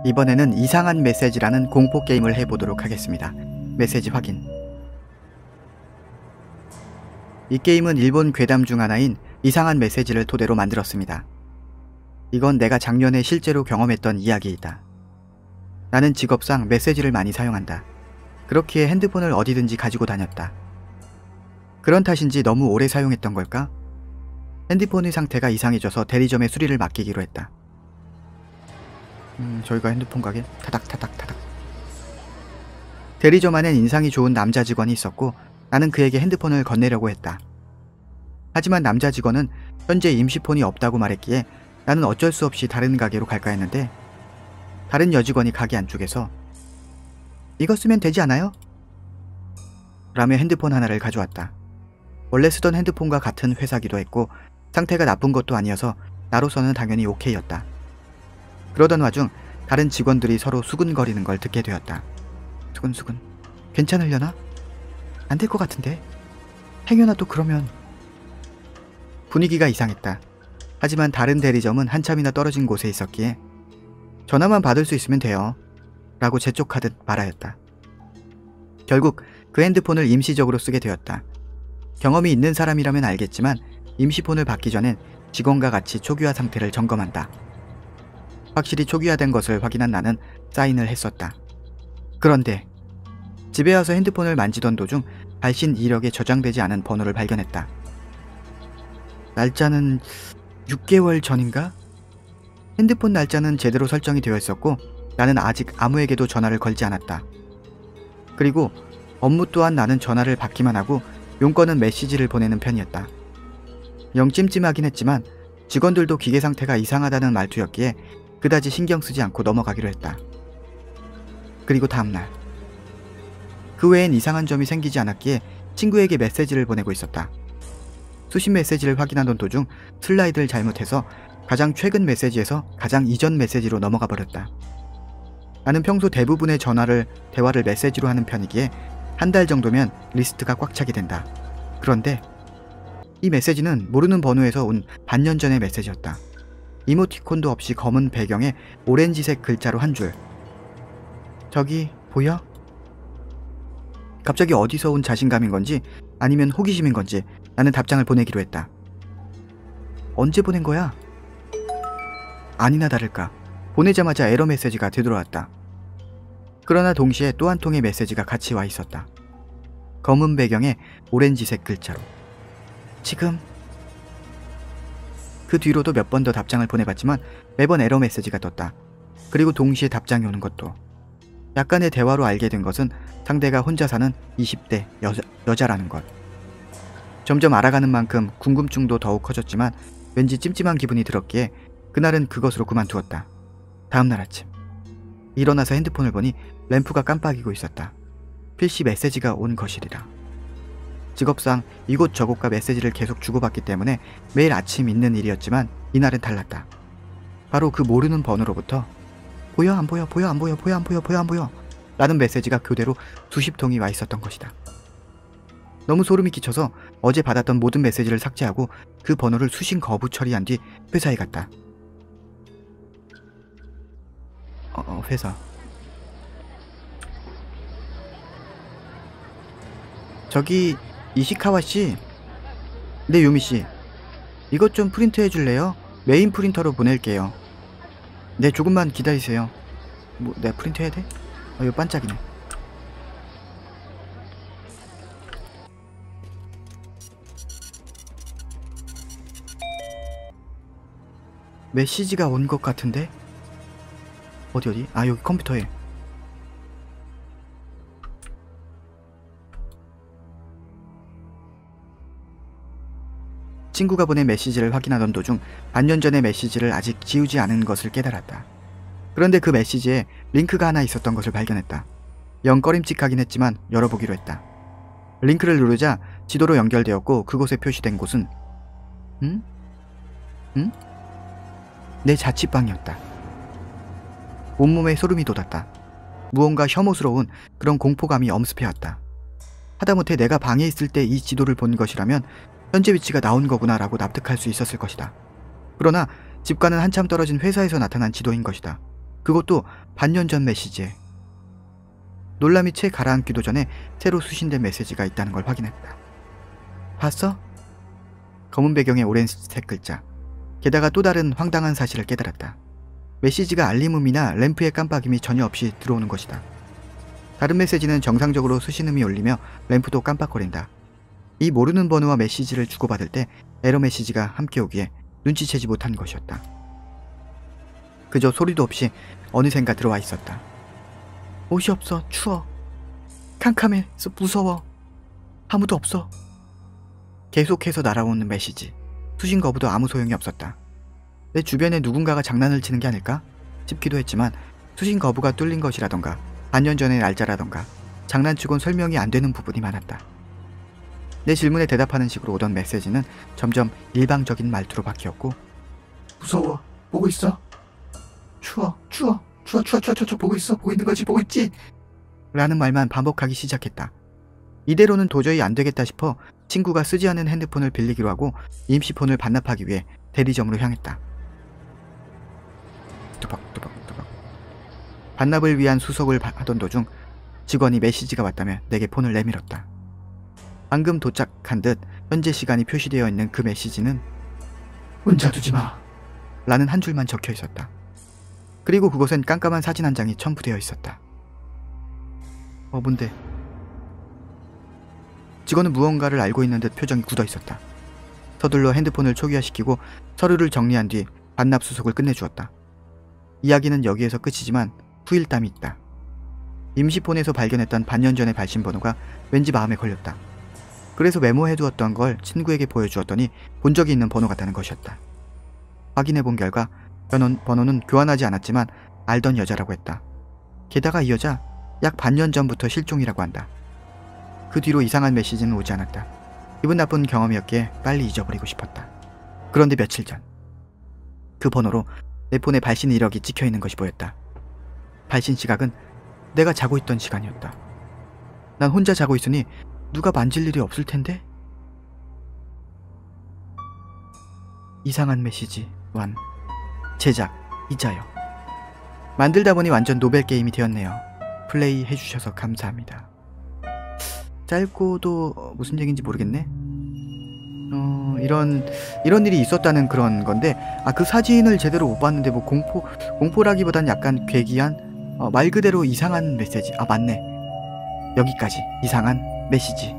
이번에는 이상한 메시지라는 공포 게임을 해보도록 하겠습니다. 메시지 확인. 이 게임은 일본 괴담 중 하나인 이상한 메시지를 토대로 만들었습니다. 이건 내가 작년에 실제로 경험했던 이야기이다. 나는 직업상 메시지를 많이 사용한다. 그렇기에 핸드폰을 어디든지 가지고 다녔다. 그런 탓인지 너무 오래 사용했던 걸까? 핸드폰의 상태가 이상해져서 대리점에 수리를 맡기기로 했다. 저희가 핸드폰 가게 타닥타닥타닥. 대리점 안엔 인상이 좋은 남자 직원이 있었고 나는 그에게 핸드폰을 건네려고 했다. 하지만 남자 직원은 현재 임시폰이 없다고 말했기에 나는 어쩔 수 없이 다른 가게로 갈까 했는데 다른 여직원이 가게 안쪽에서 이거 쓰면 되지 않아요? 라며 핸드폰 하나를 가져왔다. 원래 쓰던 핸드폰과 같은 회사기도 했고 상태가 나쁜 것도 아니어서 나로서는 당연히 오케이였다. 그러던 와중 다른 직원들이 서로 수근거리는 걸 듣게 되었다. 수근수근. 괜찮으려나? 안 될 것 같은데? 행여나 또 그러면... 분위기가 이상했다. 하지만 다른 대리점은 한참이나 떨어진 곳에 있었기에 전화만 받을 수 있으면 돼요 라고 재촉하듯 말하였다. 결국 그 핸드폰을 임시적으로 쓰게 되었다. 경험이 있는 사람이라면 알겠지만 임시폰을 받기 전엔 직원과 같이 초기화 상태를 점검한다. 확실히 초기화된 것을 확인한 나는 사인을 했었다. 그런데 집에 와서 핸드폰을 만지던 도중 발신 이력에 저장되지 않은 번호를 발견했다. 날짜는 6개월 전인가? 핸드폰 날짜는 제대로 설정이 되어 있었고 나는 아직 아무에게도 전화를 걸지 않았다. 그리고 업무 또한 나는 전화를 받기만 하고 용건은 메시지를 보내는 편이었다. 영 찜찜하긴 했지만 직원들도 기계 상태가 이상하다는 말투였기에 그다지 신경 쓰지 않고 넘어가기로 했다. 그리고 다음날 그 외엔 이상한 점이 생기지 않았기에 친구에게 메시지를 보내고 있었다. 수신 메시지를 확인하던 도중 슬라이드를 잘못해서 가장 최근 메시지에서 가장 이전 메시지로 넘어가 버렸다. 나는 평소 대부분의 대화를 메시지로 하는 편이기에 한 달 정도면 리스트가 꽉 차게 된다. 그런데 이 메시지는 모르는 번호에서 온 반년 전의 메시지였다. 이모티콘도 없이 검은 배경에 오렌지색 글자로 한 줄. 저기 보여? 갑자기 어디서 온 자신감인 건지 아니면 호기심인 건지 나는 답장을 보내기로 했다. 언제 보낸 거야? 아니나 다를까 보내자마자 에러 메시지가 되돌아왔다. 그러나 동시에 또 한 통의 메시지가 같이 와 있었다. 검은 배경에 오렌지색 글자로. 지금. 그 뒤로도 몇 번 더 답장을 보내봤지만 매번 에러 메시지가 떴다. 그리고 동시에 답장이 오는 것도. 약간의 대화로 알게 된 것은 상대가 혼자 사는 20대 여자라는 것. 점점 알아가는 만큼 궁금증도 더욱 커졌지만 왠지 찜찜한 기분이 들었기에 그날은 그것으로 그만두었다. 다음날 아침 일어나서 핸드폰을 보니 램프가 깜빡이고 있었다. 필시 메시지가 온 것이리라. 직업상 이곳저곳과 메시지를 계속 주고받기 때문에 매일 아침 있는 일이었지만 이날은 달랐다. 바로 그 모르는 번호로부터 보여 안 보여 보여 안 보여 보여 안 보여 보여 안 보여 라는 메시지가 교대로 수십 통이 와 있었던 것이다. 너무 소름이 끼쳐서 어제 받았던 모든 메시지를 삭제하고 그 번호를 수신 거부 처리한 뒤 회사에 갔다. 회사. 저기 이시카와씨. 네 유미씨. 이것 좀 프린트해 줄래요? 메인 프린터로 보낼게요. 네 조금만 기다리세요. 뭐 내가 프린트해야 돼? 이거 반짝이네. 메시지가 온 것 같은데? 어디? 아 여기 컴퓨터에. 친구가 보낸 메시지를 확인하던 도중 반년 전의 메시지를 아직 지우지 않은 것을 깨달았다. 그런데 그 메시지에 링크가 하나 있었던 것을 발견했다. 영 꺼림칙하긴 했지만 열어보기로 했다. 링크를 누르자 지도로 연결되었고 그곳에 표시된 곳은 내 자취방이었다. 온몸에 소름이 돋았다. 무언가 혐오스러운 그런 공포감이 엄습해왔다. 하다못해 내가 방에 있을 때 이 지도를 본 것이라면 현재 위치가 나온 거구나 라고 납득할 수 있었을 것이다. 그러나 집과는 한참 떨어진 회사에서 나타난 지도인 것이다. 그것도 반년 전 메시지에. 놀람이 채 가라앉기도 전에 새로 수신된 메시지가 있다는 걸 확인했다. 봤어? 검은 배경에 오렌색 글자. 게다가 또 다른 황당한 사실을 깨달았다. 메시지가 알림음이나 램프의 깜빡임이 전혀 없이 들어오는 것이다. 다른 메시지는 정상적으로 수신음이 울리며 램프도 깜빡거린다. 이 모르는 번호와 메시지를 주고받을 때 에러 메시지가 함께 오기에 눈치채지 못한 것이었다. 그저 소리도 없이 어느샌가 들어와 있었다. 옷이 없어. 추워. 캄캄해서 무서워. 아무도 없어. 계속해서 날아오는 메시지. 수신 거부도 아무 소용이 없었다. 내 주변에 누군가가 장난을 치는 게 아닐까 싶기도 했지만 수신 거부가 뚫린 것이라던가 반년 전의 날짜라던가 장난치곤 설명이 안 되는 부분이 많았다. 내 질문에 대답하는 식으로 오던 메시지는 점점 일방적인 말투로 바뀌었고, 무서워. 보고 있어. 추워. 보고 있어. 보고 있는 거지. 보고 있지. 라는 말만 반복하기 시작했다. 이대로는 도저히 안 되겠다 싶어 친구가 쓰지 않은 핸드폰을 빌리기로 하고 임시폰을 반납하기 위해 대리점으로 향했다. 뚜벅뚜벅뚜벅. 반납을 위한 수속을 하던 도중 직원이 메시지가 왔다며 내게 폰을 내밀었다. 방금 도착한 듯 현재 시간이 표시되어 있는 그 메시지는 혼자 두지 마 라는 한 줄만 적혀 있었다. 그리고 그곳엔 깜깜한 사진 한 장이 첨부되어 있었다. 뭔데? 직원은 무언가를 알고 있는 듯 표정이 굳어 있었다. 서둘러 핸드폰을 초기화시키고 서류를 정리한 뒤 반납 수속을 끝내주었다. 이야기는 여기에서 끝이지만 후일담이 있다. 임시폰에서 발견했던 반년 전의 발신번호가 왠지 마음에 걸렸다. 그래서 메모해두었던 걸 친구에게 보여주었더니 본 적이 있는 번호 같다는 것이었다. 확인해본 결과 번호는 교환하지 않았지만 알던 여자라고 했다. 게다가 이 여자 약 반년 전부터 실종이라고 한다. 그 뒤로 이상한 메시지는 오지 않았다. 기분 나쁜 경험이었기에 빨리 잊어버리고 싶었다. 그런데 며칠 전 그 번호로 내 폰에 발신 이력이 찍혀있는 것이 보였다. 발신 시각은 내가 자고 있던 시간이었다. 난 혼자 자고 있으니 누가 만질 일이 없을 텐데? 이상한 메시지 완. 제작 이자요. 만들다 보니 완전 노벨 게임이 되었네요. 플레이 해주셔서 감사합니다. 짧고도 무슨 얘기인지 모르겠네. 이런 일이 있었다는 그런 건데, 그 사진을 제대로 못 봤는데 뭐 공포라기보단 약간 괴기한 말 그대로 이상한 메시지. 맞네. 여기까지 이상한 메시지.